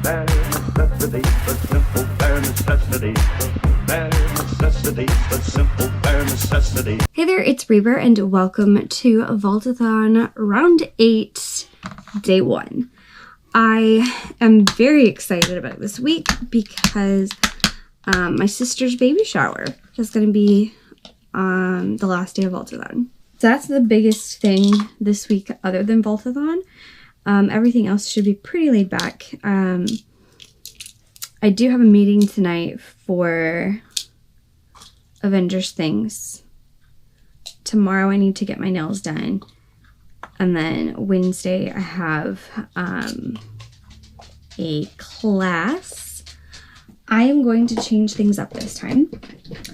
Bare necessity, but simple bare necessity. Bare necessity, but simple bare necessity. Hey there, it's Reaver, and welcome to Vaultathon Round 8, Day 1. I am very excited about this week because my sister's baby shower is going to be on the last day of Vaultathon. So that's the biggest thing this week other than Vaultathon. Everything else should be pretty laid back. I do have a meeting tonight for Avengers things. Tomorrow I need to get my nails done. And then Wednesday I have a class. I am going to change things up this time.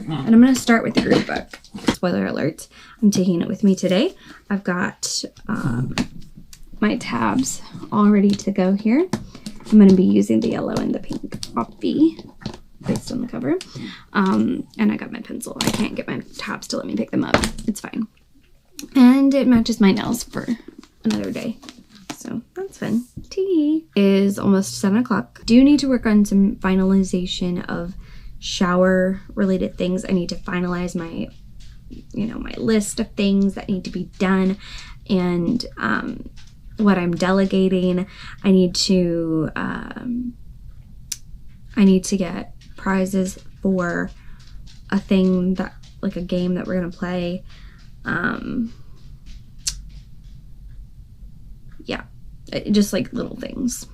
And I'm going to start with the group book. Spoiler alert, I'm taking it with me today. I've got my tabs all ready to go here. I'm going to be using the yellow and the pink coffee based on the cover. And I got my pencil. I can't get my tabs to let me pick them up. It's fine. And it matches my nails for another day. So that's fun. Tea is almost 7 o'clock. Do need to work on some finalization of shower related things. I need to finalize my, my list of things that need to be done and what I'm delegating. I need to get prizes for a thing that, like a game that we're gonna play. Yeah, just like little things.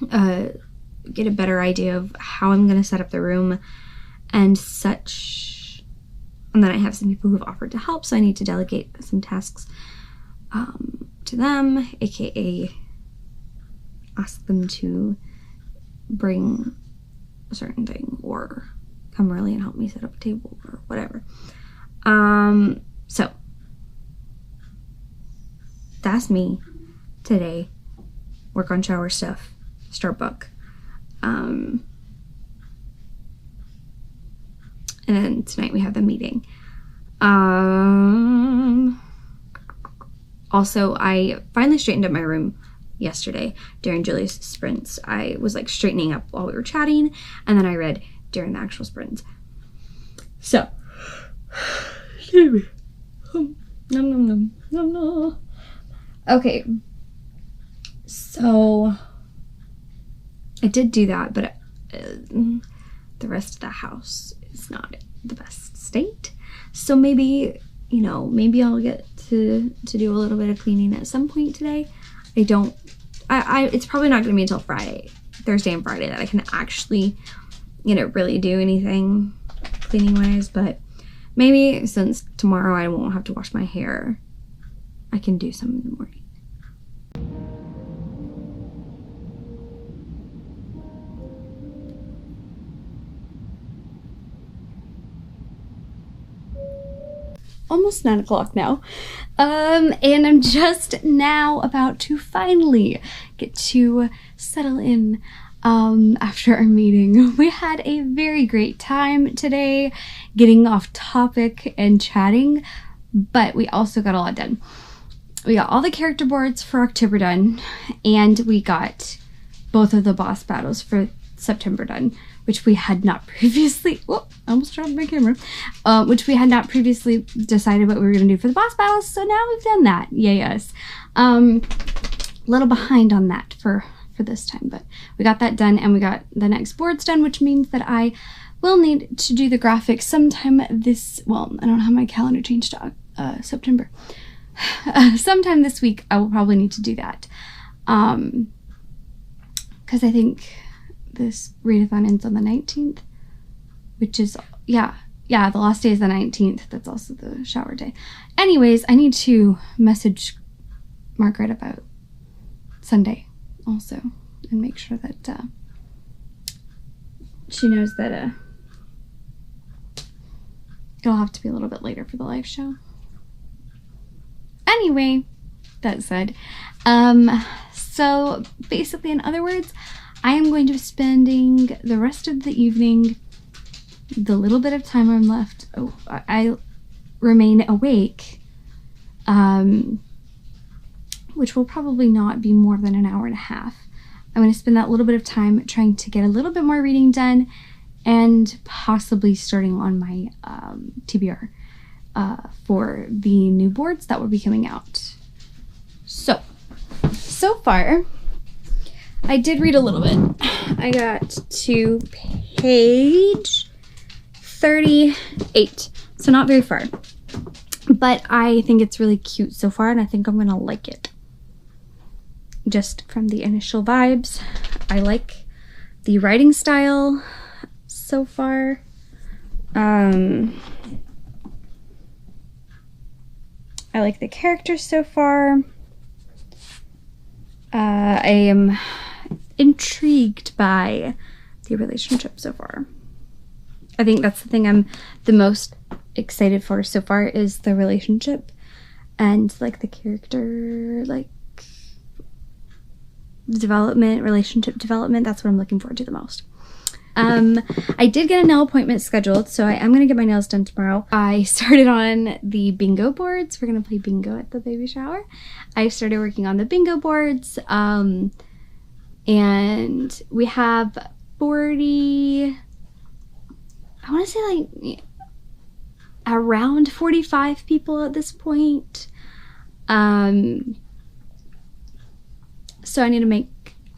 Get a better idea of how I'm gonna set up the room and such. And then I have some people who've offered to help, so I need to delegate some tasks to them, aka ask them to bring a certain thing or come early and help me set up a table or whatever. So that's me today. Work on shower stuff, start book. And then tonight we have the meeting. Also, I finally straightened up my room yesterday during Julie's sprints. I was like straightening up while we were chatting, and then I read during the actual sprints. So, excuse me. Nom, nom, nom, nom. Okay, so I did do that, but the rest of the house is not the best state. So maybe, maybe I'll get to do a little bit of cleaning at some point today. It's probably not going to be until Thursday and Friday that I can actually, really do anything cleaning wise. But maybe since tomorrow I won't have to wash my hair, I can do some in the morning. Almost 9 o'clock now. And I'm just now about to finally get to settle in after our meeting. We had a very great time today getting off topic and chatting, but we also got a lot done. We got all the character boards for October done, and we got both of the boss battles for September done, which we had not previously, I almost dropped my camera, which we had not previously decided what we were going to do for the boss battles, so now we've done that. Yay us. A little behind on that for this time, but we got that done, and we got the next boards done, which means that I will need to do the graphics sometime I don't have my calendar changed to September. Sometime this week I will probably need to do that, because I think this readathon ends on the 19th, which is, the last day is the 19th. That's also the shower day. Anyways, I need to message Margaret about Sunday also and make sure that she knows that it'll have to be a little bit later for the live show. Anyway, that said, so basically, in other words, I am going to be spending the rest of the evening, the little bit of time I'm left, I remain awake, which will probably not be more than an hour and a half. I'm going to spend that little bit of time trying to get a little bit more reading done and possibly starting on my TBR for the new boards that will be coming out. So far, I did read a little bit. I got to page 38, so not very far. But I think it's really cute so far, and I think I'm gonna like it. Just from the initial vibes, I like the writing style so far. I like the characters so far. I am intrigued by the relationship so far. I think that's the thing I'm the most excited for so far is the relationship and like the character like development, relationship development. That's what I'm looking forward to the most. I did get a nail appointment scheduled, so I am going to get my nails done tomorrow. I started on the bingo boards. We're going to play bingo at the baby shower. I started working on the bingo boards, and we have 40, I want to say like around 45 people at this point. So I need to make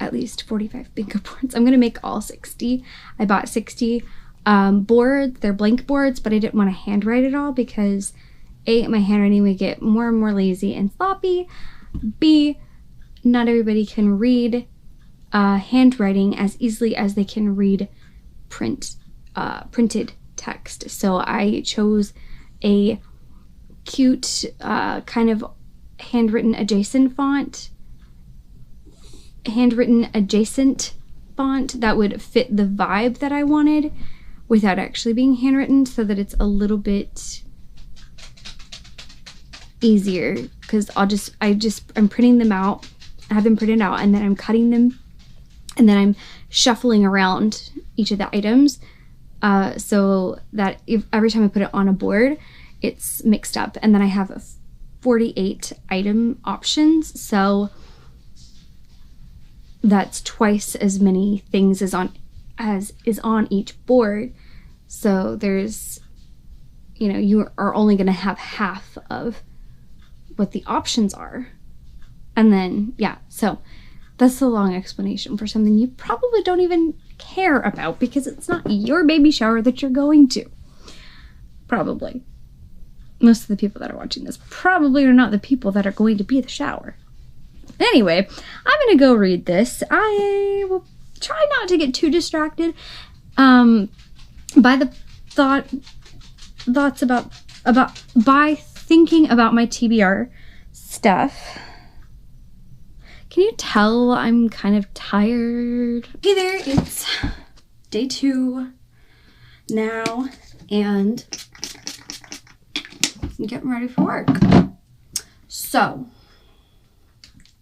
at least 45 bingo boards. I'm going to make all 60. I bought 60 boards. They're blank boards, but I didn't want to handwrite it all because A, my handwriting would get more and more lazy and sloppy. B, not everybody can read handwriting as easily as they can read printed text. So I chose a cute kind of handwritten adjacent font that would fit the vibe that I wanted without actually being handwritten, so that it's a little bit easier, because I'm printing them out. I have them printed out, and then I'm cutting them, and then I'm shuffling around each of the items so that if every time I put it on a board, it's mixed up. And then I have 48 item options, so that's twice as many things as is on each board. So there's, you are only going to have half of what the options are. And then, yeah, so that's a long explanation for something you probably don't even care about because it's not your baby shower that you're going to. Probably. Most of the people that are watching this probably are not the people that are going to be at the shower. Anyway, I'm going to go read this. I will try not to get too distracted by the thoughts by thinking about my TBR stuff. Can you tell I'm kind of tired? Hey there, it's day 2 now, and I'm getting ready for work. So,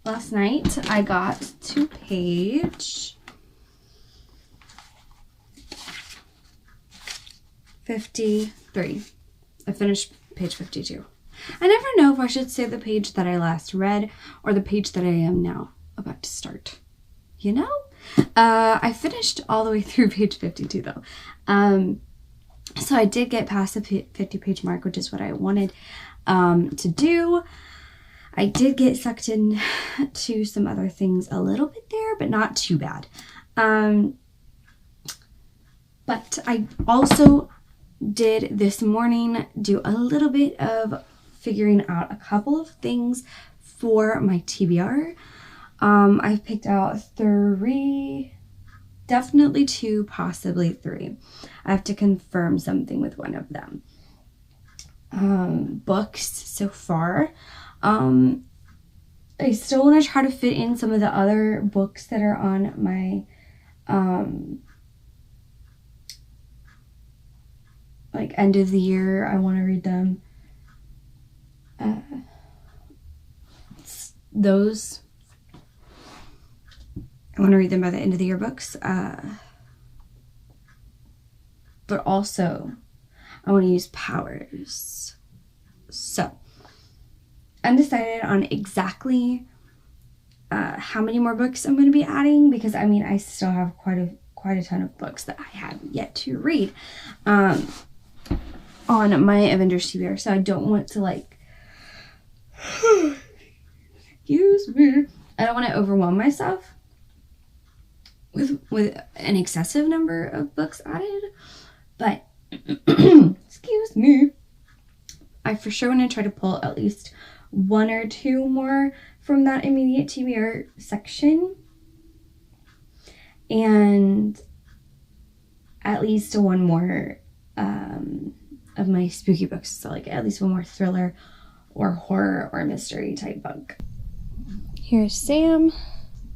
last night I got to page 53. I finished page 52. I never know if I should say the page that I last read or the page that I am now about to start. I finished all the way through page 52 though. So I did get past the 50 page mark, which is what I wanted to do. I did get sucked in to some other things a little bit there, but not too bad. But I also did this morning do a little bit of figuring out a couple of things for my TBR. I've picked out 3, definitely 2, possibly 3. I have to confirm something with one of them. Books so far. I still want to try to fit in some of the other books that are on my like end of the year. I want to read them. Those I want to read them by the end of the year books. But also I want to use powers. So undecided on exactly how many more books I'm going to be adding, because I mean, I still have quite a ton of books that I haven't yet to read on my Avengers TBR, so I don't want to like excuse me, I don't want to overwhelm myself with an excessive number of books added, but excuse me, I for sure want to try to pull at least 1 or 2 more from that immediate TBR section, and at least 1 more of my spooky books, so like at least 1 more thriller or horror or mystery type book. Here's Sam.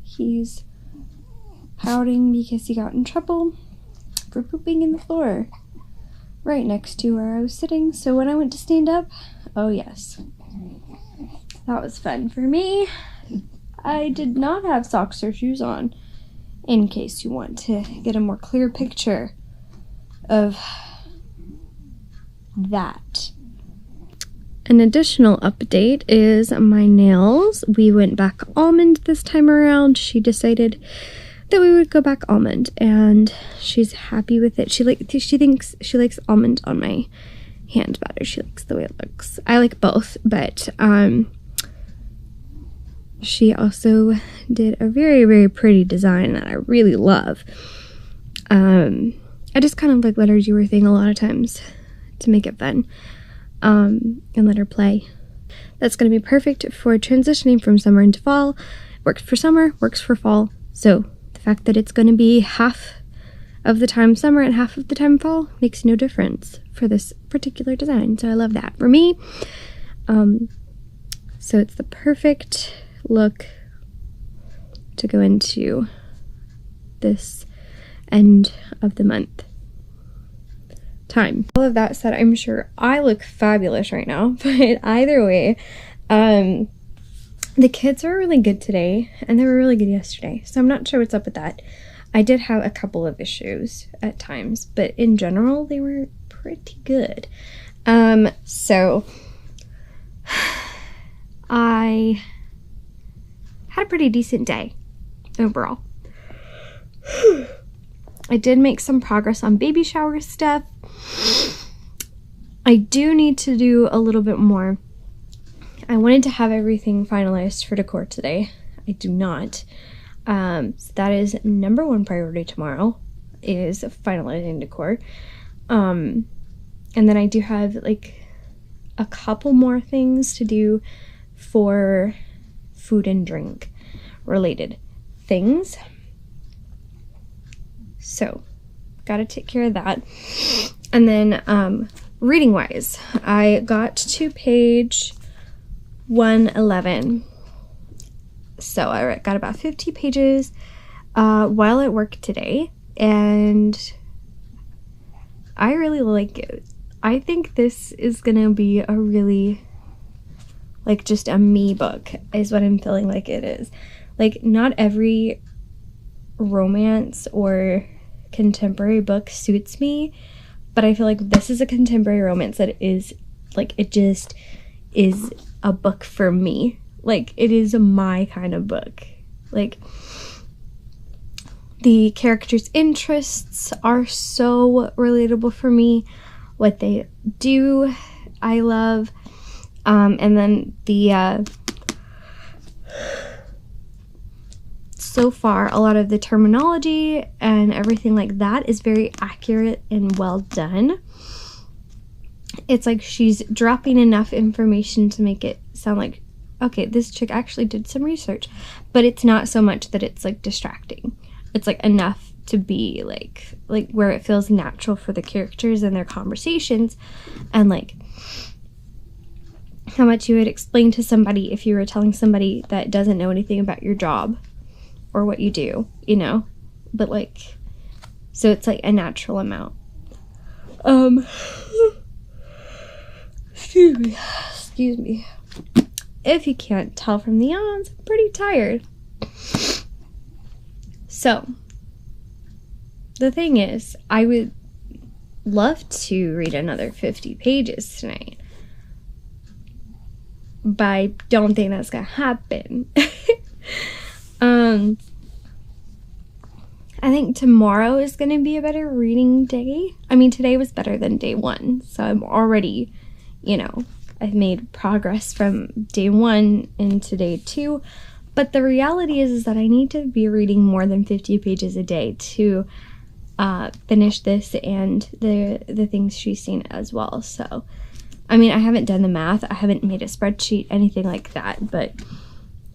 He's pouting because he got in trouble for pooping in the floor right next to where I was sitting. So when I went to stand up, oh yes, that was fun for me. I did not have socks or shoes on, in case you want to get a more clear picture of that. An additional update is my nails. We went back almond this time around. She decided that we would go back almond, and she's happy with it. She thinks she likes almond on my hand better. She likes the way it looks. I like both, but she also did a very, very pretty design that I really love. I just kind of like let her do her thing a lot of times to make it fun, and let her play. That's going to be perfect for transitioning from summer into fall. Works for summer, works for fall. So the fact that it's going to be half of the time summer and half of the time fall makes no difference for this particular design. So I love that for me. So it's the perfect look to go into this end of the month time. All of that said, I'm sure I look fabulous right now, but either way, the kids were really good today and they were really good yesterday, so I'm not sure what's up with that. I did have a couple of issues at times, but in general they were pretty good. So I had a pretty decent day overall. I did make some progress on baby shower stuff. I do need to do a little bit more. I wanted to have everything finalized for decor today. I do not. So that is number 1 priority tomorrow, is finalizing decor. And then I do have like a couple more things to do for food and drink related things. So gotta take care of that. And then reading wise, I got to page 111. So I got about 50 pages while at work today, and I really like it. I think this is gonna be a really, like, just a me book is what I'm feeling like it is. Like, not every romance or contemporary book suits me, but I feel like this is a contemporary romance that is, like, it just is a book for me. Like, it is my kind of book. Like, the characters' interests are so relatable for me. What they do, I love. And then the so far, a lot of the terminology and everything like that is very accurate and well done. It's like she's dropping enough information to make it sound like, okay, this chick actually did some research, but it's not so much that it's like distracting. It's like enough to be like where it feels natural for the characters and their conversations, and like how much you would explain to somebody if you were telling somebody that doesn't know anything about your job or what you do, you know? But like, so it's like a natural amount. Excuse me. If you can't tell from the yawns, I'm pretty tired. So, the thing is, I would love to read another 50 pages tonight, but I don't think that's gonna happen. I think tomorrow is going to be a better reading day. I mean, today was better than day 1, so I'm already, you know, I've made progress from day 1 into day 2. But the reality is that I need to be reading more than 50 pages a day to finish this and the things she's seen as well. So, I mean, I haven't done the math. I haven't made a spreadsheet, anything like that. But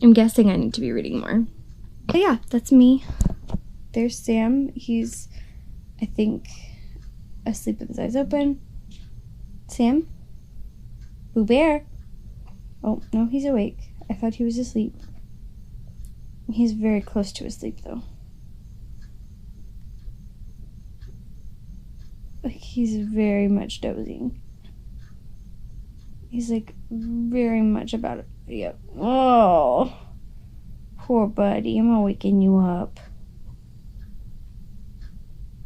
I'm guessing I need to be reading more. But yeah, that's me. There's Sam. He's, I think, asleep with his eyes open. Sam? Boo Bear? Oh, no, he's awake. I thought he was asleep. He's very close to asleep, though. Like, he's very much dozing. He's, like, very much about it. Yep. Oh, poor buddy. I'm all waking you up.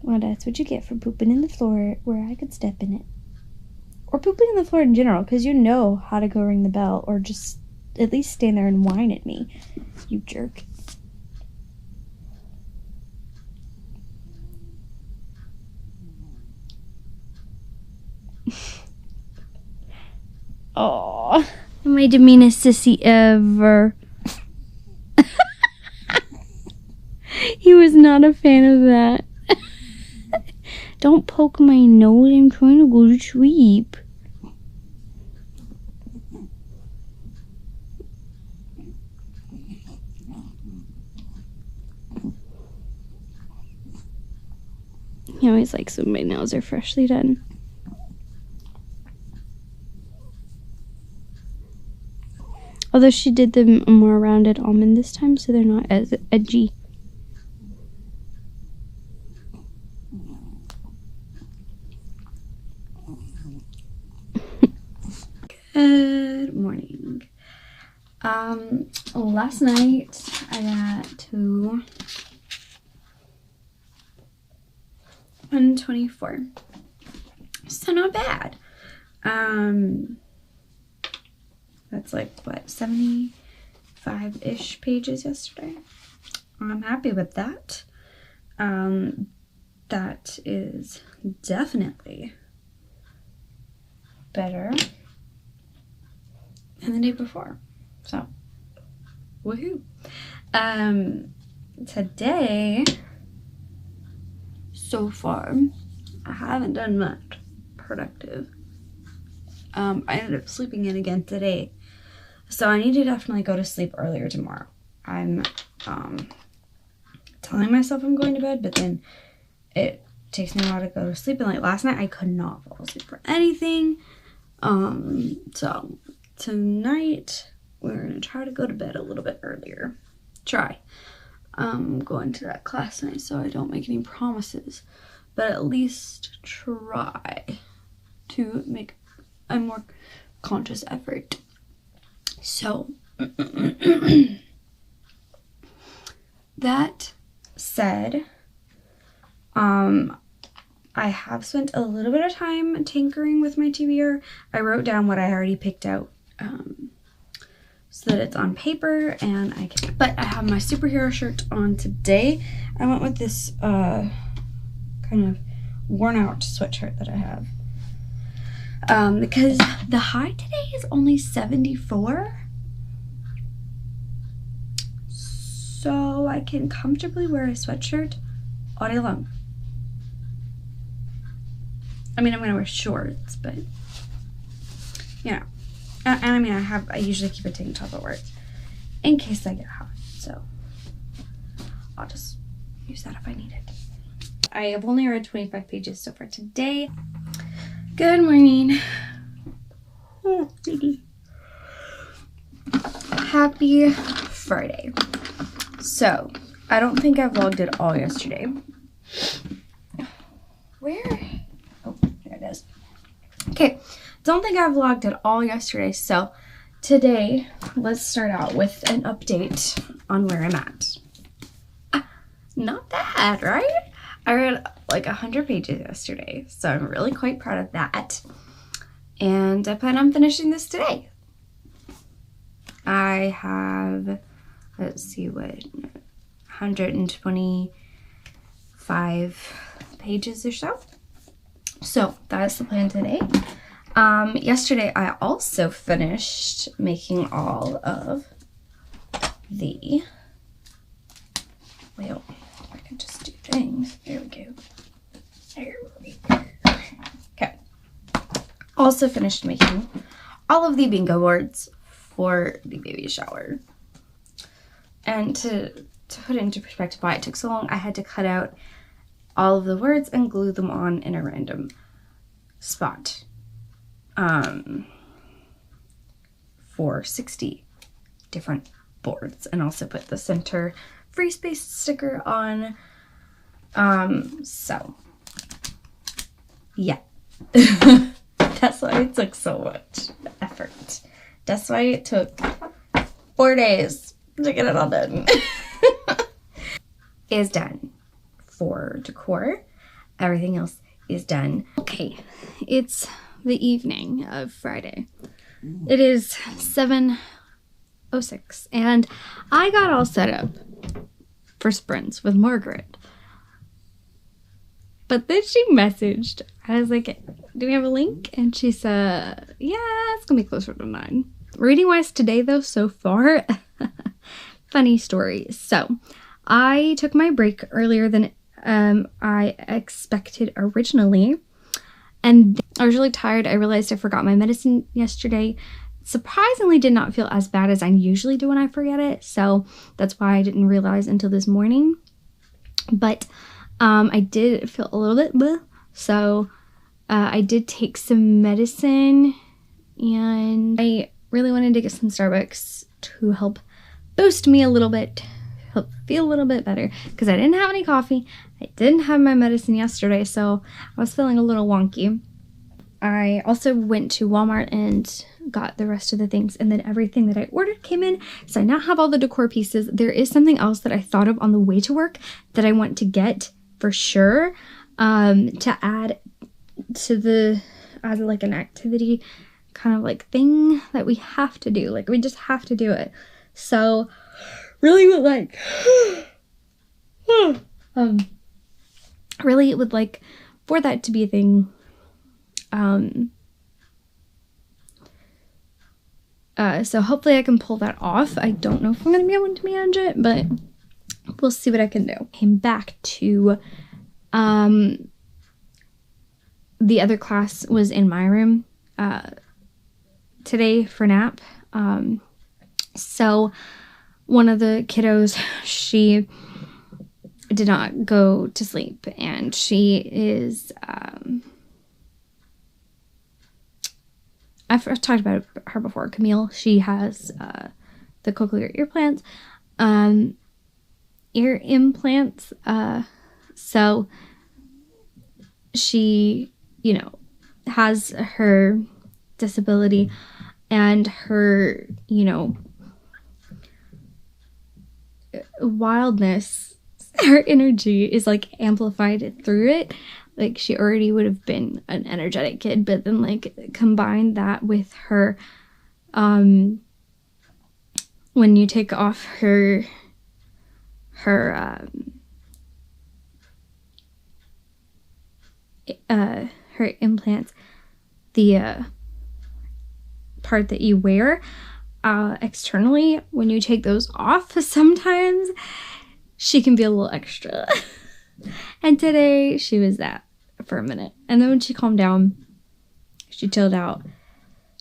Well, that's what you get for pooping in the floor where I could step in it. Or pooping in the floor in general, because you know how to go ring the bell, or just at least stand there and whine at me, you jerk. Oh, am I the meanest sissy ever? He was not a fan of that. Don't poke my nose. I'm trying to go to sleep. He always likes when my nails are freshly done. Although she did them a more rounded almond this time, so they're not as edgy. Good morning. Last night I got to 124. So not bad. That's like, what, 75-ish pages yesterday. I'm happy with that. That is definitely better than the day before. So, woohoo. Today, so far, I haven't done much productive. I ended up sleeping in again today. So I need to definitely go to sleep earlier tomorrow. I'm telling myself I'm going to bed, but then it takes me a while to go to sleep. And like last night, I could not fall asleep for anything. So tonight, we're going to try to go to bed a little bit earlier. Try. Going to that class tonight, so I don't make any promises. But at least try to make a more conscious effort. So, that said, I have spent a little bit of time tinkering with my TBR. I wrote down what I already picked out so that it's on paper, and but I have my superhero shirt on today. I went with this kind of worn out sweatshirt that I have. Because the high today is only 74. So I can comfortably wear a sweatshirt all day long. I mean, I'm going to wear shorts, but, you know. And I mean, I usually keep a tank top at work in case I get hot. So I'll just use that if I need it. I have only read 25 pages so far today. Good morning. Oh, baby. Happy Friday. So, I don't think I vlogged at all yesterday. Where? Oh, there it is. Okay, don't think I vlogged at all yesterday. So, today, let's start out with an update on where I'm at. Not bad, right? I read like 100 pages yesterday, so I'm really quite proud of that. And I plan on finishing this today. I have, let's see what, 125 pages or so. So that's the plan today. Yesterday I also finished making all of the, well, I can just do things. There we go. There we go. Okay. Also finished making all of the bingo boards for the baby shower. And to put it into perspective why it took so long, I had to cut out all of the words and glue them on in a random spot. For 60 different boards, and also put the center free space sticker on. So yeah. That's why it took so much effort. That's why it took 4 days to get it all done. Is done for decor. Everything else is done. Okay, it's the evening of Friday. It is 7:06, and I got all set up for sprints with Margaret. But then she messaged. I was like, do we have a link? And she said, yeah, it's gonna be closer to 9. Reading wise today though, so far, funny story. So I took my break earlier than I expected originally. And I was really tired. I realized I forgot my medicine yesterday. Surprisingly did not feel as bad as I usually do when I forget it. So that's why I didn't realize until this morning. But I did feel a little bit bleh. So I did take some medicine, and I really wanted to get some Starbucks to help boost me a little bit, help feel a little bit better, because I didn't have any coffee. I didn't have my medicine yesterday, so I was feeling a little wonky. I also went to Walmart and got the rest of the things, and then everything that I ordered came in, so I now have all the decor pieces. There is something else that I thought of on the way to work that I want to get for sure, to add to the, as like an activity kind of like thing that we have to do. Like, we just have to do it. So really would like really would like for that to be a thing. So hopefully I can pull that off. I don't know if I'm gonna be able to manage it, but we'll see what I can do. Came back to the other class was in my room today for nap. So one of the kiddos, she did not go to sleep, and she is I've talked about her before. Camille, she has the cochlear ear implants. So she, you know, has her disability, and her, you know, wildness, her energy is like amplified through it. Like, she already would have been an energetic kid, but then like combine that with her, when you take off her implants, the part that you wear externally, when you take those off, sometimes she can be a little extra. And today she was that for a minute, and then when she calmed down, she chilled out.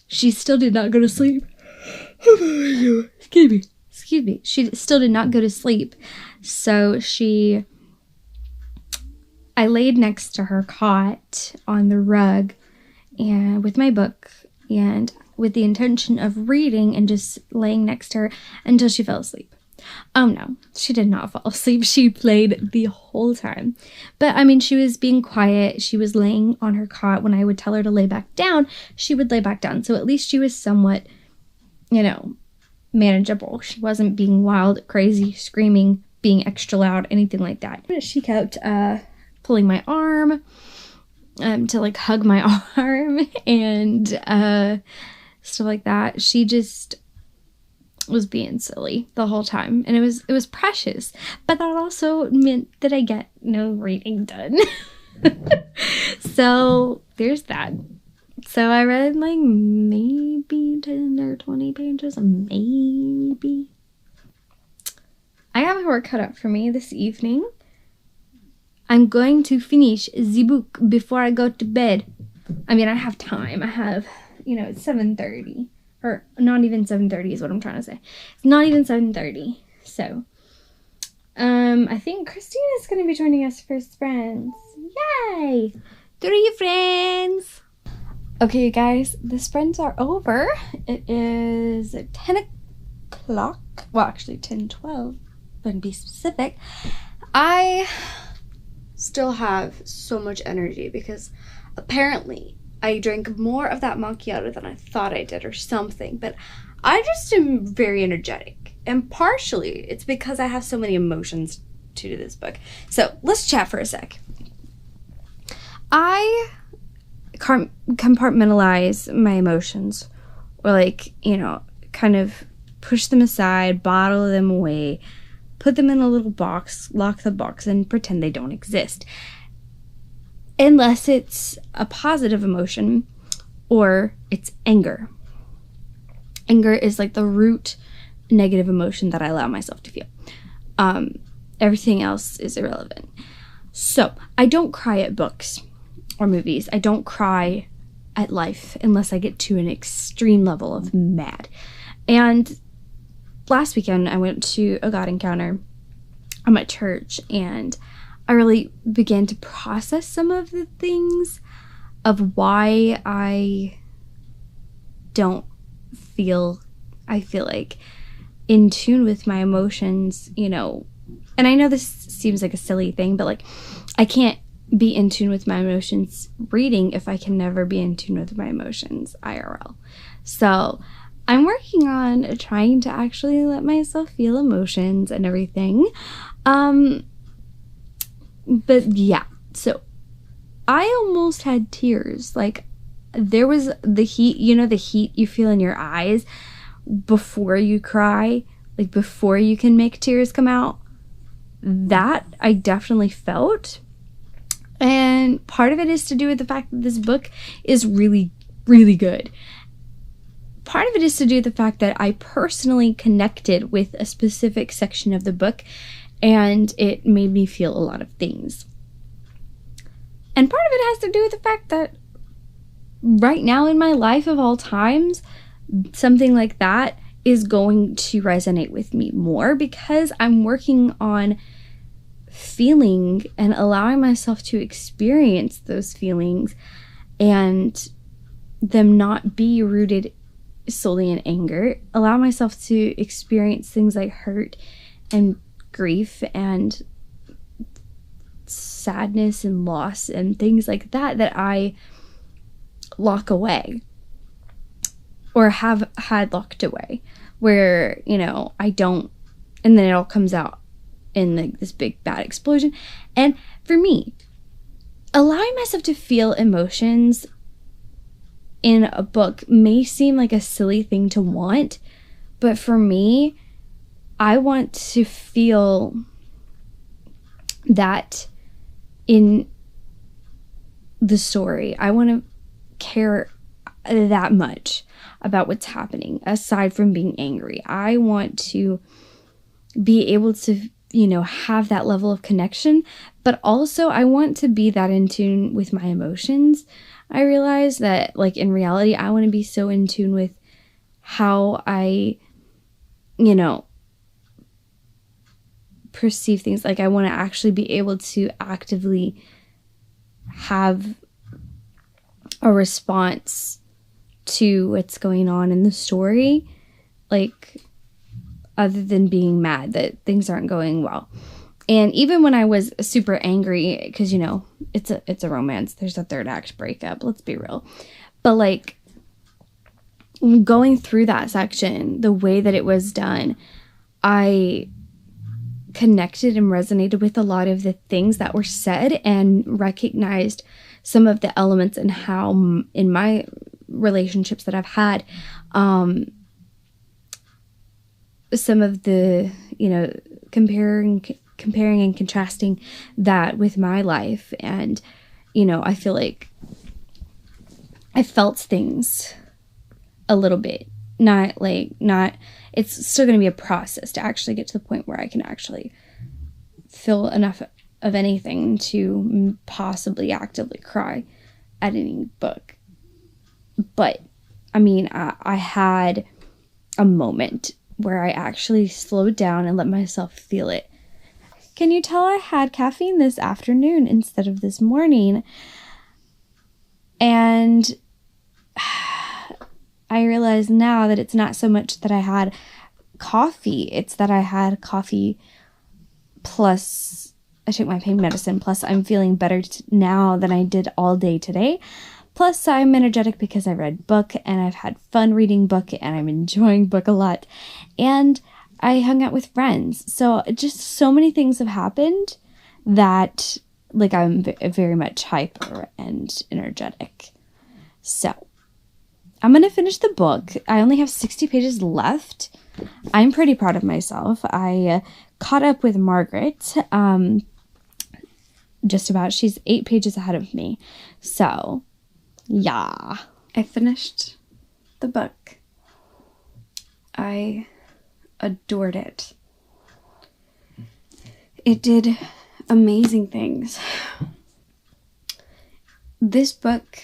She still did not go to sleep. Excuse me. She still did not go to sleep. So I laid next to her cot on the rug, and with my book, and with the intention of reading and just laying next to her until she fell asleep. Oh no, she did not fall asleep. She played the whole time. But I mean, she was being quiet. She was laying on her cot. When I would tell her to lay back down, she would lay back down. So at least she was somewhat, you know, manageable. She wasn't being wild, crazy, screaming, being extra loud, anything like that. She kept pulling my arm to like hug my arm and stuff like that. She just was being silly the whole time, and it was precious, but that also meant that I get no reading done. So there's that. So I read like maybe 10 or 20 pages, maybe. I have a work cut out for me this evening. I'm going to finish the book before I go to bed. I mean, I have time. I have, it's 7:30. Or not even 7:30 is what I'm trying to say. It's not even 7:30. So, I think Christine is going to be joining us for Friends. Yay! 3 friends! Okay, you guys, the sprints are over. It is 10 o'clock. Well, actually 10:12, but to be specific. I still have so much energy because apparently I drank more of that macchiato than I thought I did or something. But I just am very energetic. And partially it's because I have so many emotions to this book. So let's chat for a sec. I compartmentalize my emotions, or kind of push them aside, bottle them away, put them in a little box, lock the box, and pretend they don't exist. Unless it's a positive emotion or it's anger. Anger is like the root negative emotion that I allow myself to feel. Everything else is irrelevant. So I don't cry at books or movies. I don't cry at life unless I get to an extreme level of mad. And last weekend I went to a God encounter at my church, and I really began to process some of the things of why I feel like in tune with my emotions, and I know this seems like a silly thing, but like I can't be in tune with my emotions reading if I can never be in tune with my emotions IRL. So I'm working on trying to actually let myself feel emotions and everything. But yeah, so I almost had tears. Like, there was the heat, the heat you feel in your eyes before you cry, like before you can make tears come out. That I definitely felt. And part of it is to do with the fact that this book is really, really good. Part of it is to do with the fact that I personally connected with a specific section of the book, and it made me feel a lot of things. And part of it has to do with the fact that right now in my life of all times, something like that is going to resonate with me more because I'm working on feeling and allowing myself to experience those feelings and them not be rooted solely in anger. Allow myself to experience things like hurt and grief and sadness and loss and things like that I lock away or have had locked away, where I don't, and then it all comes out in this big bad explosion. And for me, allowing myself to feel emotions in a book may seem like a silly thing to want, but for me, I want to feel that in the story. I want to care that much about what's happening aside from being angry. I want to be able to, have that level of connection, but also I want to be that in tune with my emotions. I realize that, like, in reality, I want to be so in tune with how I, perceive things. Like, I want to actually be able to actively have a response to what's going on in the story, like, other than being mad that things aren't going well. And even when I was super angry, because it's a romance, there's a third act breakup, let's be real, but like going through that section, the way that it was done, I connected and resonated with a lot of the things that were said and recognized some of the elements and how in my relationships that I've had, some of the, comparing and contrasting that with my life. And, I feel like I felt things a little bit. Not, it's still going to be a process to actually get to the point where I can actually feel enough of anything to possibly actively cry at any book. But, I had a moment where I actually slowed down and let myself feel it. Can you tell I had caffeine this afternoon instead of this morning? And I realize now that it's not so much that I had coffee, it's that I had coffee plus I took my pain medicine, plus I'm feeling better now than I did all day today. Plus I'm energetic because I read book and I've had fun reading book and I'm enjoying book a lot. And I hung out with friends. So just so many things have happened that I'm very much hyper and energetic. So I'm going to finish the book. I only have 60 pages left. I'm pretty proud of myself. I caught up with Margaret. Just about. She's 8 pages ahead of me. So, yeah. I finished the book. I adored it. It did amazing things. This book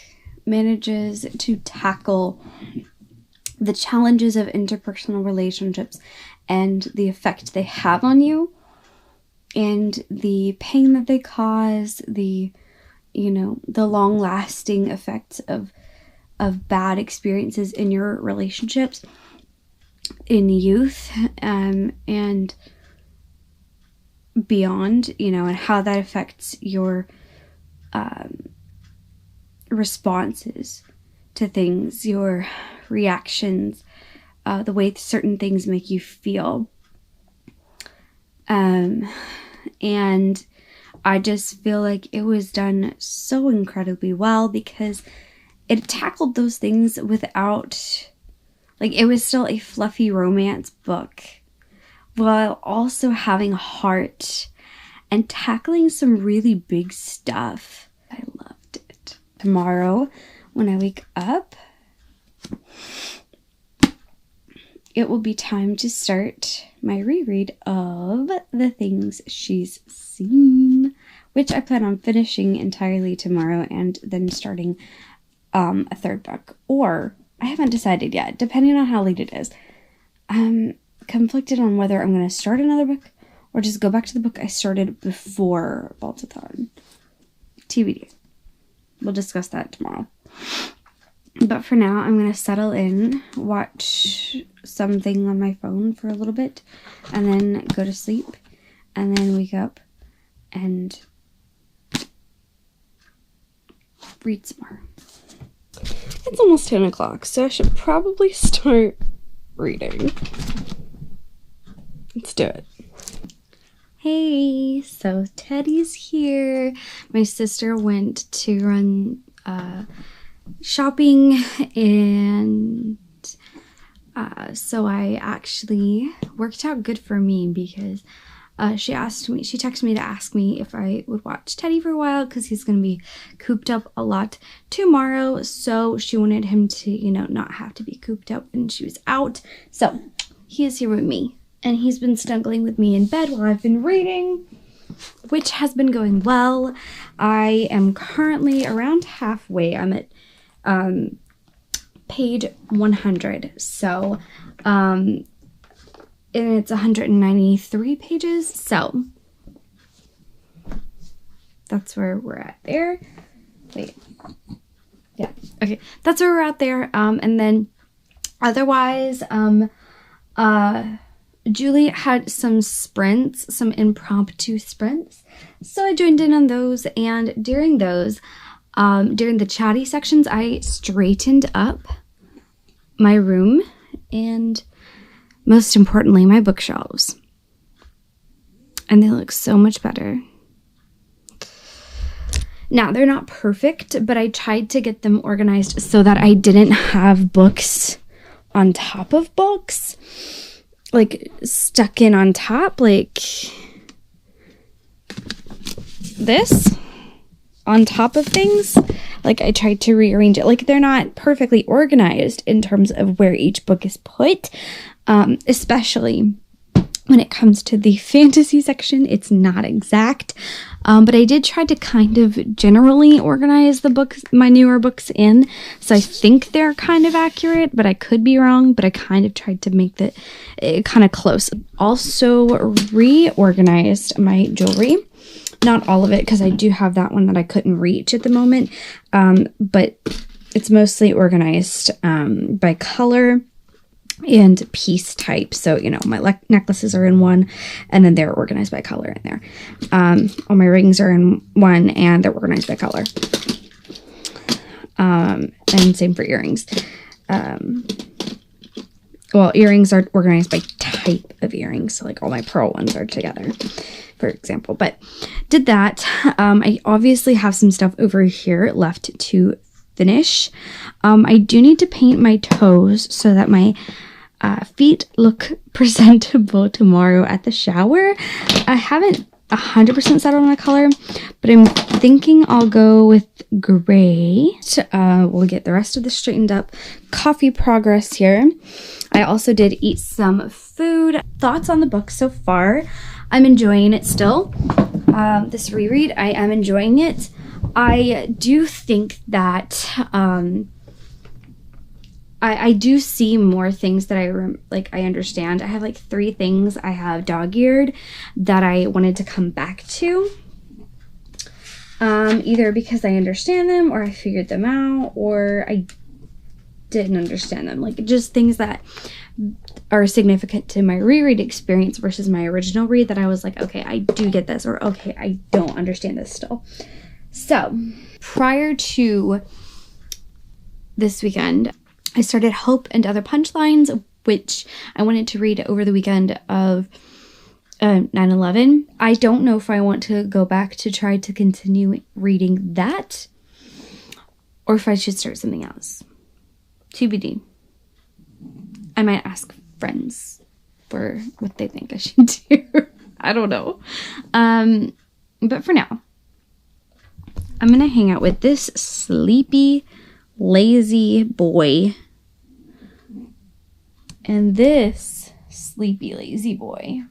manages to tackle the challenges of interpersonal relationships and the effect they have on you and the pain that they cause, the long-lasting effects of bad experiences in your relationships in youth and beyond, and how that affects your responses to things, your reactions, the way certain things make you feel. And I just feel like it was done so incredibly well because it tackled those things without, it was still a fluffy romance book while also having heart and tackling some really big stuff. I loved it. Tomorrow, when I wake up, it will be time to start my reread of The Things She's Seen, which I plan on finishing entirely tomorrow and then starting a third book. Or, I haven't decided yet, depending on how late it is. I'm conflicted on whether I'm going to start another book or just go back to the book I started before Vaultathon. TBD. We'll discuss that tomorrow. But for now, I'm going to settle in, watch something on my phone for a little bit, and then go to sleep, and then wake up and read some more. It's almost 10 o'clock, so I should probably start reading. Let's do it. Hey, so Teddy's here. My sister went to run shopping, and so I actually worked out good for me because she texted me to ask me if I would watch Teddy for a while because he's going to be cooped up a lot tomorrow. So she wanted him to, not have to be cooped up when she was out. So he is here with me, and he's been snuggling with me in bed while I've been reading, which has been going well. I am currently around halfway. I'm at page 100. So, and it's 193 pages. So that's where we're at there. Wait. Yeah. Okay. That's where we're at there. And then otherwise, Julie had some sprints, some impromptu sprints. So I joined in on those, and during those, during the chatty sections, I straightened up my room and, most importantly, my bookshelves. And they look so much better. Now, they're not perfect, but I tried to get them organized so that I didn't have books on top of books, like stuck in on top, like this on top of things. Like I tried to rearrange it. Like they're not perfectly organized in terms of where each book is put, especially when it comes to the fantasy section. It's not exact, but I did try to kind of generally organize the books, my newer books in. So I think they're kind of accurate, but I could be wrong. But I kind of tried to make that kind of close. Also reorganized my jewelry. Not all of it, because I do have that one that I couldn't reach at the moment. But it's mostly organized by color and piece type. So, you know, my necklaces are in one, and then they're organized by color in there. All my rings are in one, and they're organized by color. And same for earrings. Well, earrings are organized by type of earrings. So like all my pearl ones are together, for example. But did that. I obviously have some stuff over here left to finish. I do need to paint my toes so that my feet look presentable tomorrow at the shower. I haven't 100% settled on a color, but I'm thinking I'll go with gray. We'll get the rest of this straightened up. Coffee progress here. I also did eat some food. Thoughts on the book so far. I'm enjoying it still. This reread, I am enjoying it. I do think that I do see more things that I understand. I have like 3 things I have dog-eared that I wanted to come back to. Either because I understand them, or I figured them out, or I didn't understand them. Like just things that are significant to my reread experience versus my original read that I was like, okay, I do get this, or okay, I don't understand this still. So prior to this weekend, I started Hope and Other Punchlines, which I wanted to read over the weekend of 9/11. I don't know if I want to go back to try to continue reading that, or if I should start something else. TBD. I might ask friends for what they think I should do. I don't know. But for now, I'm going to hang out with this sleepy, lazy boy. And this sleepy, lazy boy.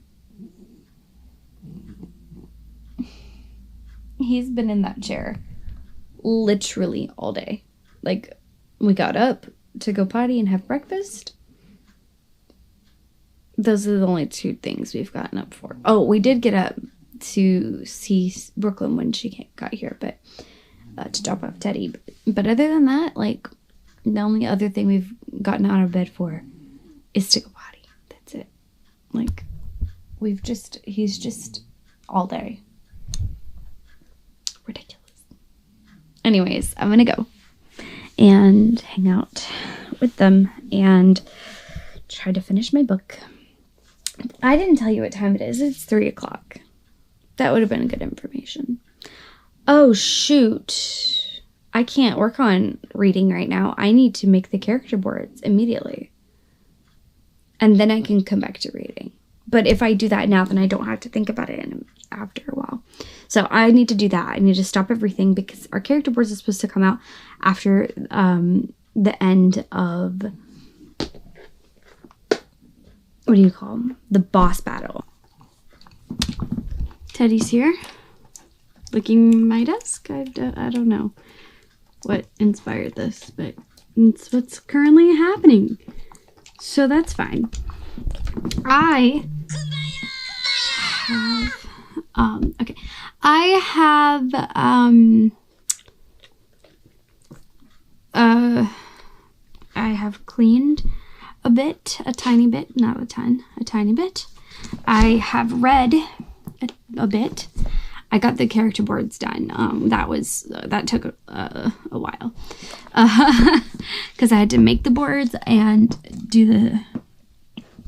He's been in that chair literally all day. Like, we got up to go potty and have breakfast. Those are the only 2 things we've gotten up for. Oh, we did get up to see Brooklyn when she got here, but to drop off Teddy. But other than that, like, the only other thing we've gotten out of bed for is to go potty. That's it. Like, he's just all day. Ridiculous. Anyways, I'm gonna go and hang out with them and try to finish my book. I didn't tell you what time it is. It's 3 o'clock. That would have been good information. Oh, shoot. I can't work on reading right now. I need to make the character boards immediately. And then I can come back to reading. But if I do that now, then I don't have to think about it after a while. So I need to do that. I need to stop everything because our character boards are supposed to come out after the end of, what do you call them? The boss battle. Teddy's here, licking my desk. I don't know what inspired this, but it's what's currently happening. So that's fine. I have cleaned a bit, a tiny bit, not a ton, a tiny bit. I have read a bit. I got the character boards done. That took a while because I had to make the boards and do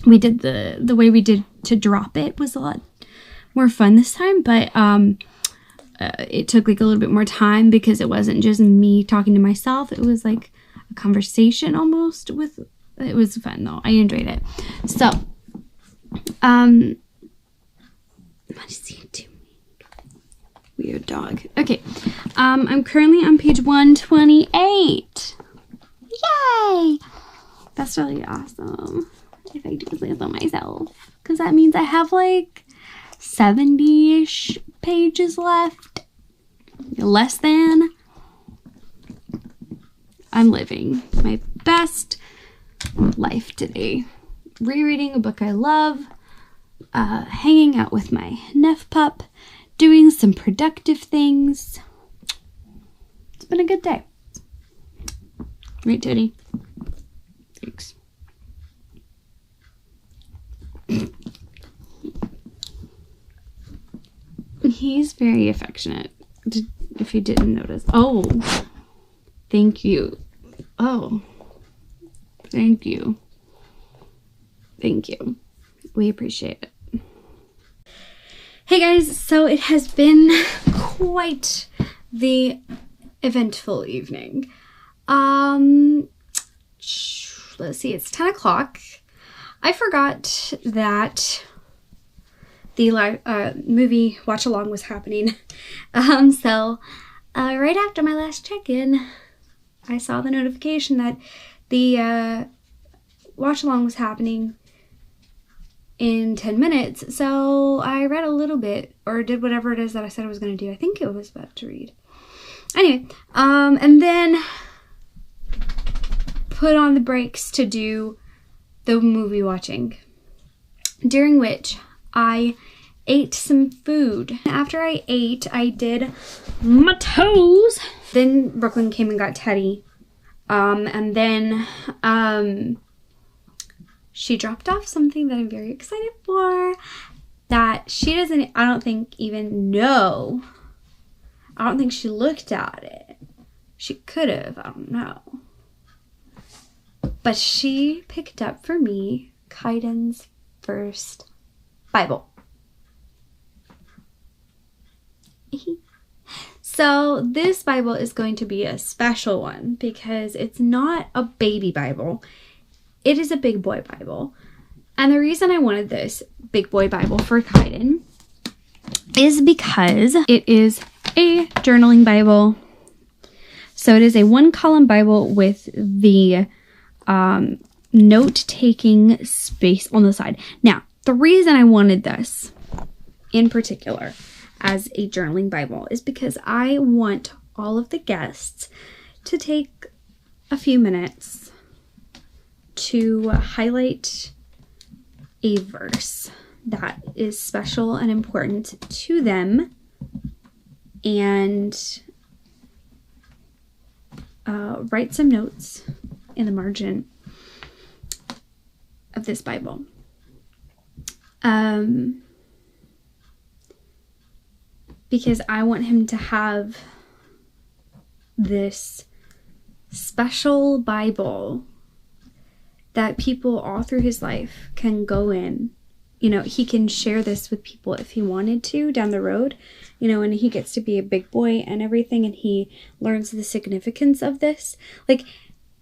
the way we did to drop it was a lot more fun this time, but it took like a little bit more time because it wasn't just me talking to myself. It was like a conversation almost with. It was fun though. I enjoyed it. So What is he doing? Weird dog. Okay. I'm currently on page 128. Yay! That's really awesome. If I do this on myself. Because that means I have like 70-ish pages left. Less than. I'm living my best life today. Rereading a book I love. Hanging out with my Neff pup. Doing some productive things. It's been a good day. Right, Teddy? Thanks. He's very affectionate, if you didn't notice. Oh, thank you. Oh, thank you. Thank you. We appreciate it. Hey guys, so it has been quite the eventful evening. Let's see, it's 10 o'clock. I forgot that the movie watch along was happening. So right after my last check-in, I saw the notification that the watch along was happening in 10 minutes. So I read a little bit, or did whatever it is that I said I was going to do. I think it was about to read. Anyway, and then put on the brakes to do the movie watching, during which I ate some food. After I ate, I did my toes. Then Brooklyn came and got Teddy. And then she dropped off something that I'm very excited for, that she doesn't, I don't think, even know. I don't think she looked at it. She could have, I don't know. But she picked up for me Kaiden's first Bible. So this Bible is going to be a special one because it's not a baby Bible. It is a big boy Bible. And the reason I wanted this big boy Bible for Kaiden is because it is a journaling Bible. So it is a 1-column Bible with the note-taking space on the side. Now, the reason I wanted this in particular as a journaling Bible is because I want all of the guests to take a few minutes to highlight a verse that is special and important to them, and write some notes in the margin of this Bible. Because I want him to have this special Bible that people all through his life can go in. You know, he can share this with people if he wanted to down the road, you know, and he gets to be a big boy and everything, and he learns the significance of this. Like,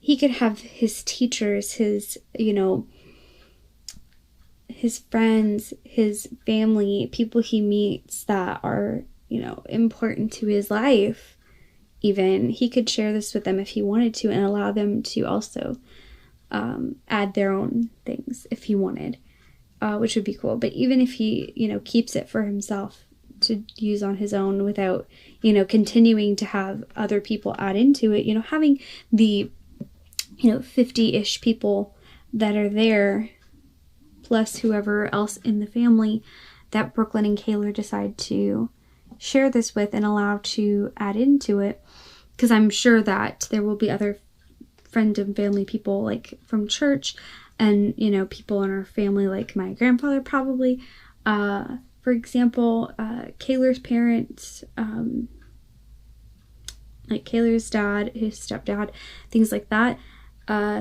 he could have his teachers, his, you know, his friends, his family, people he meets that are, you know, important to his life. Even he could share this with them if he wanted to, and allow them to also add their own things if he wanted, which would be cool. But even if he, you know, keeps it for himself to use on his own without, you know, continuing to have other people add into it, you know, having the, you know, 50-ish people that are there, plus whoever else in the family that Brooklyn and Kayla decide to share this with and allow to add into it. Because I'm sure that there will be other friend and family people, like from church, and, you know, people in our family, like my grandfather probably. For example, Kayla's parents, like Kayla's dad, his stepdad, things like that.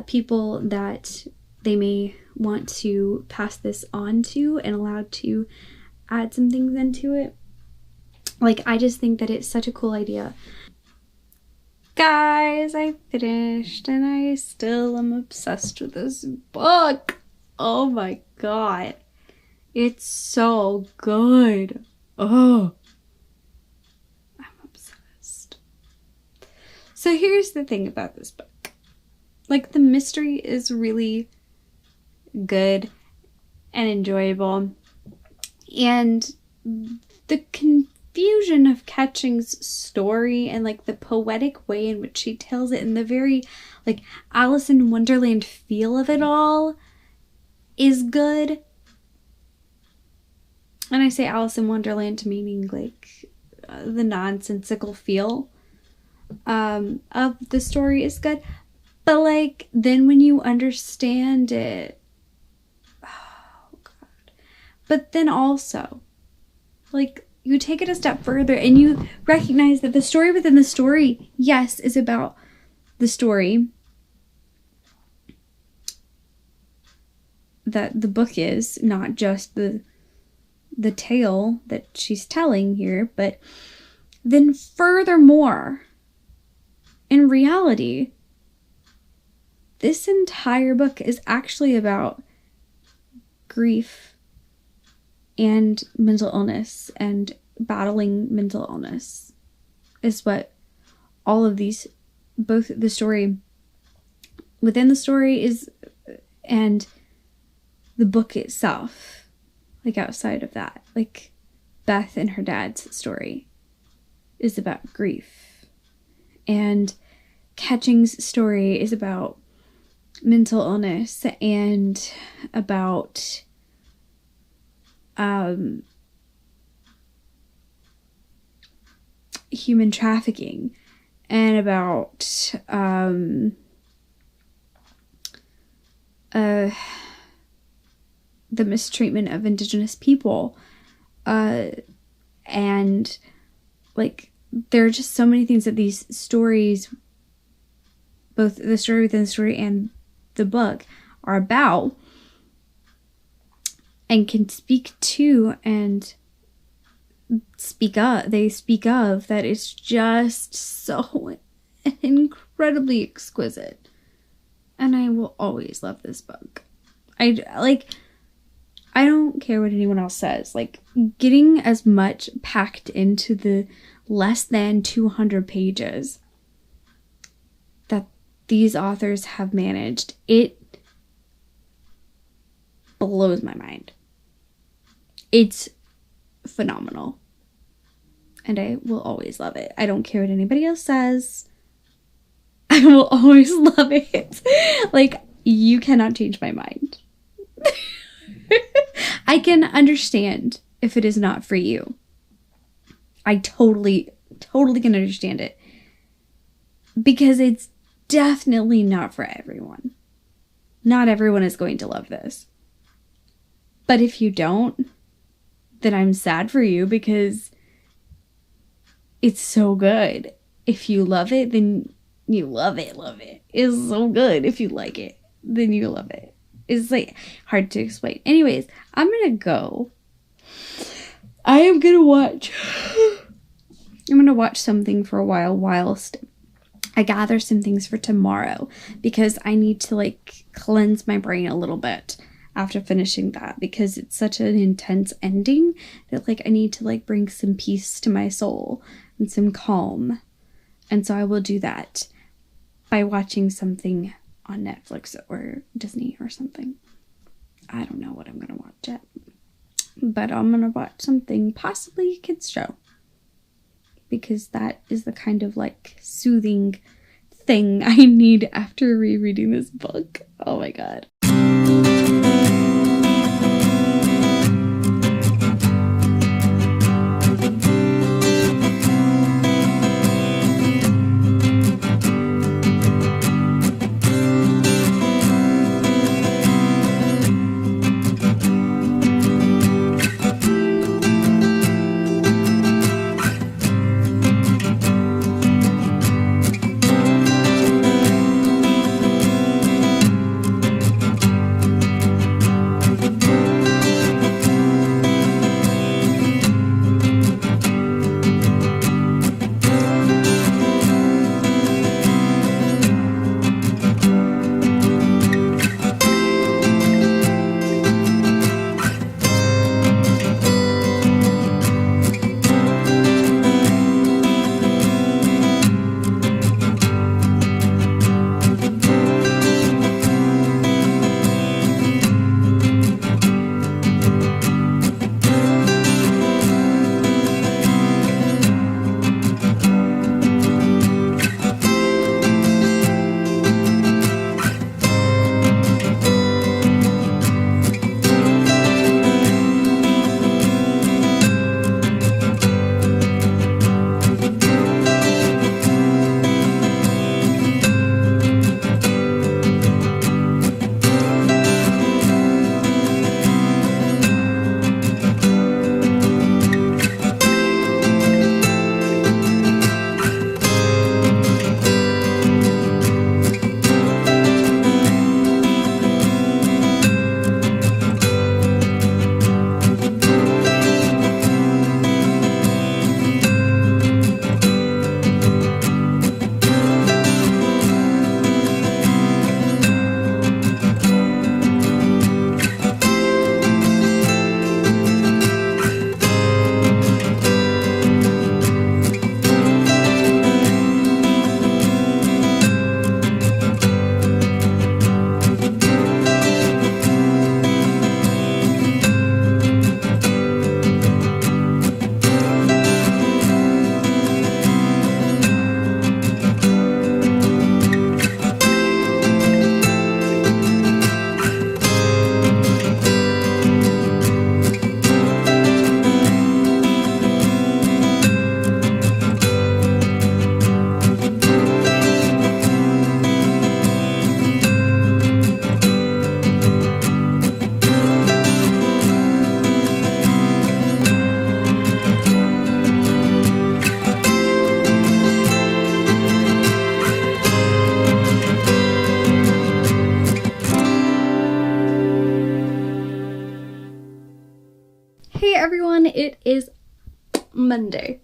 People that they may want to pass this on to and allowed to add some things into it. Like, I just think that it's such a cool idea. Guys, I finished and I still am obsessed with this book. Oh my god. It's so good. Oh, I'm obsessed. So here's the thing about this book. Like, the mystery is really good and enjoyable. And the confusion of Catching's story and, like, the poetic way in which she tells it and the very, like, Alice in Wonderland feel of it all is good. And I say Alice in Wonderland meaning, like, the nonsensical feel of the story is good. But, like, then when you understand it, oh, God. But then also, like, you take it a step further and you recognize that the story within the story, yes, is about the story that the book is, not just the tale that she's telling here, but then furthermore, in reality, this entire book is actually about grief and mental illness and battling mental illness is what all of these, both the story within the story is and the book itself, like outside of that, like Beth and her dad's story is about grief, and Catching's story is about mental illness and about human trafficking and about the mistreatment of Indigenous people, and like there are just so many things that these stories, both the story within the story and the book, are about and can speak to and speak of. They speak of that. It's just so incredibly exquisite, and I will always love this book. I don't care what anyone else says. Like, getting as much packed into the less than 200 pages that these authors have managed, it blows my mind. It's phenomenal. And I will always love it. I don't care what anybody else says. I will always love it. Like, you cannot change my mind. I can understand if it is not for you. I totally can understand it. Because it's definitely not for everyone. Not everyone is going to love this. But if you don't, then I'm sad for you because it's so good. If you love it, then you love it. It's so good. If you like it, then you love it. It's like hard to explain. Anyways, I'm gonna go. I'm gonna watch something for a while whilst I gather some things for tomorrow, because I need to like cleanse my brain a little bit after finishing that, because it's such an intense ending that like I need to like bring some peace to my soul and some calm. And so I will do that by watching something on Netflix or Disney or something. I don't know what I'm gonna watch yet, but I'm gonna watch something, possibly a kids show, because that is the kind of like soothing thing I need after rereading this book. Oh my god. It is Monday.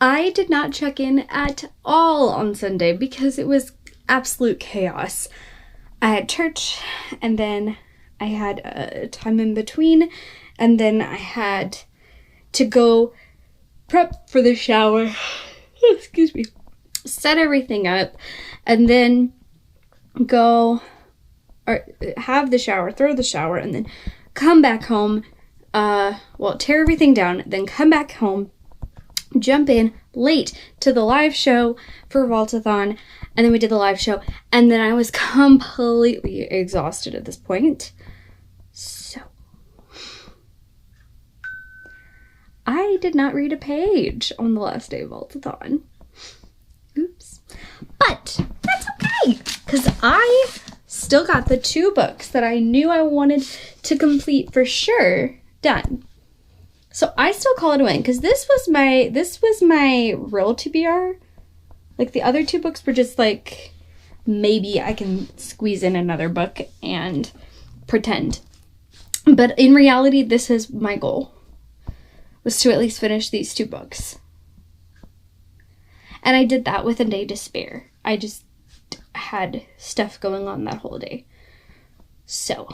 I did not check in at all on Sunday because it was absolute chaos. I had church, and then I had a time in between, and then I had to go prep for the shower. Excuse me. Set everything up, and then go or have the shower, throw the shower, and then come back home. Tear everything down, then come back home, jump in late to the live show for Vaultathon, and then we did the live show, and then I was completely exhausted at this point. So I did not read a page on the last day of Vaultathon. Oops. But that's okay, because I still got the 2 books that I knew I wanted to complete for sure done. So I still call it a win, because this was my real TBR. Like, the other 2 books were just like, maybe I can squeeze in another book and pretend. But in reality, this is my goal, was to at least finish these 2 books. And I did that with a day to spare. I just had stuff going on that whole day. So,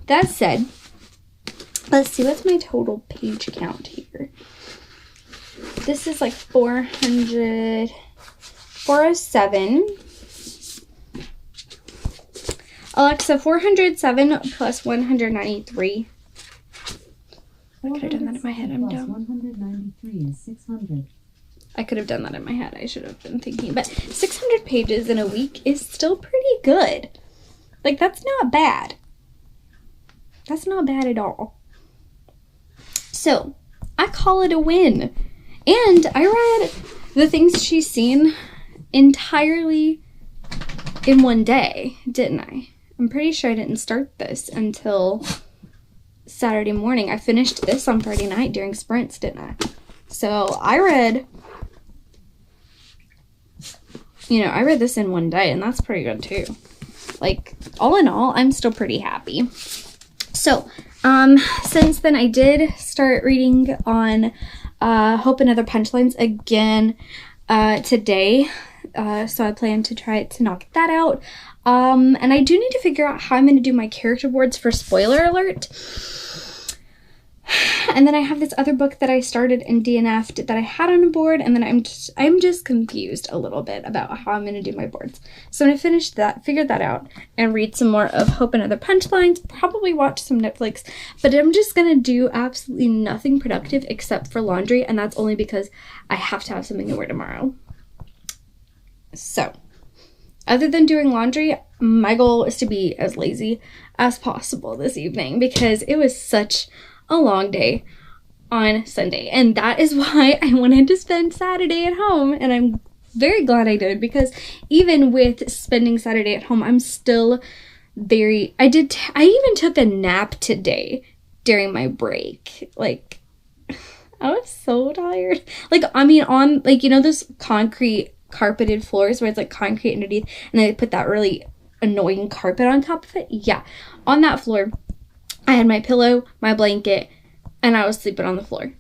that said, let's see, what's my total page count here? This is like 407. Alexa, 407 plus 193. I could have done that in my head. I'm dumb. 193 is 600. I could have done that in my head. I should have been thinking. But 600 pages in a week is still pretty good. Like, that's not bad. That's not bad at all. So, I call it a win. And I read The Things She's Seen entirely in one day, didn't I? I'm pretty sure I didn't start this until Saturday morning. I finished this on Friday night during sprints, didn't I? So, I read this in one day, and that's pretty good too. Like, all in all, I'm still pretty happy. So, since then, I did start reading on Hope and Other Punchlines again today. So I plan to try to knock that out. And I do need to figure out how I'm going to do my character boards for spoiler alert. And then I have this other book that I started and DNF'd that I had on a board, and then I'm just confused a little bit about how I'm going to do my boards. So I'm going to finish that, figure that out, and read some more of Hope and Other Punchlines, probably watch some Netflix, but I'm just going to do absolutely nothing productive except for laundry, and that's only because I have to have something to wear tomorrow. So, other than doing laundry, my goal is to be as lazy as possible this evening, because it was such a long day on Sunday, and that is why I wanted to spend Saturday at home, and I'm very glad I did, because even with spending Saturday at home, I'm still I even took a nap today during my break. Like, I was so tired. Like, I mean, on, like, you know, those concrete carpeted floors where it's like concrete underneath, and they put that really annoying carpet on top of it? Yeah, on that floor, I had my pillow, my blanket, and I was sleeping on the floor.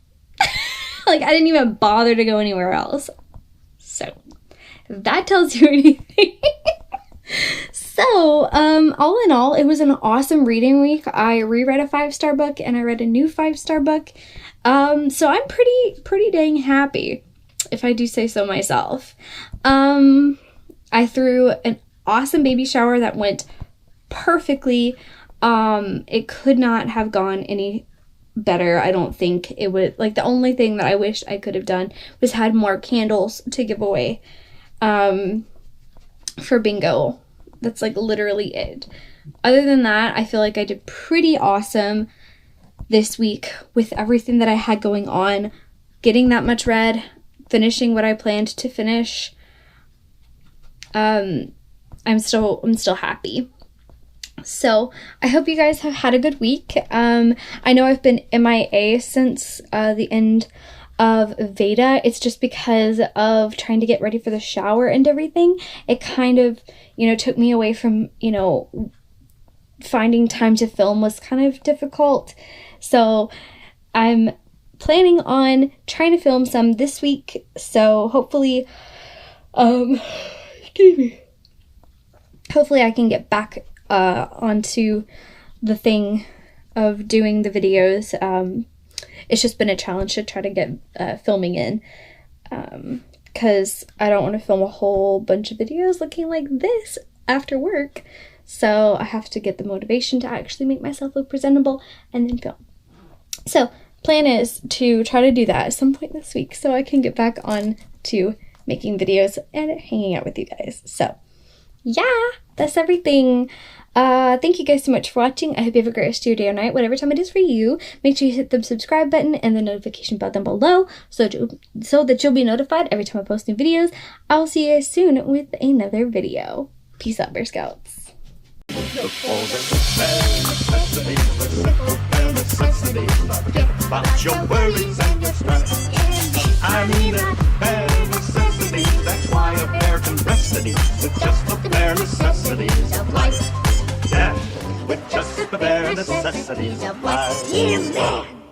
Like, I didn't even bother to go anywhere else. So, if that tells you anything. So, all in all, it was an awesome reading week. I reread a 5-star book, and I read a new 5-star book. So I'm pretty dang happy, if I do say so myself. I threw an awesome baby shower that went perfectly. It could not have gone any better. I don't think it would. Like, the only thing that I wish I could have done was had more candles to give away for bingo. That's like literally it. Other than that, I feel like I did pretty awesome this week with everything that I had going on, getting that much read, finishing what I planned to finish. I'm still happy. So, I hope you guys have had a good week. I know I've been MIA since the end of Veda. It's just because of trying to get ready for the shower and everything. It kind of, took me away from, finding time to film was kind of difficult. So, I'm planning on trying to film some this week, so hopefully, excuse me. Hopefully I can get back onto the thing of doing the videos. It's just been a challenge to try to get filming in, because I don't want to film a whole bunch of videos looking like this after work. So I have to get the motivation to actually make myself look presentable and then film. So plan is to try to do that at some point this week so I can get back on to making videos and hanging out with you guys. So yeah, that's everything. Thank you guys so much for watching. I hope you have a great rest of your day or night, whatever time it is for you. Make sure you hit the subscribe button and the notification bell down below so that you'll be notified every time I post new videos. I will see you guys soon with another video. Peace out, Bear Scouts. Look for the bare necessities, the simple bare necessities. Forget about your worries and your stress. I mean the bare necessities, that's why a bear can rest at ease with just the bare necessities of life. Yeah, with just the bare necessities of life.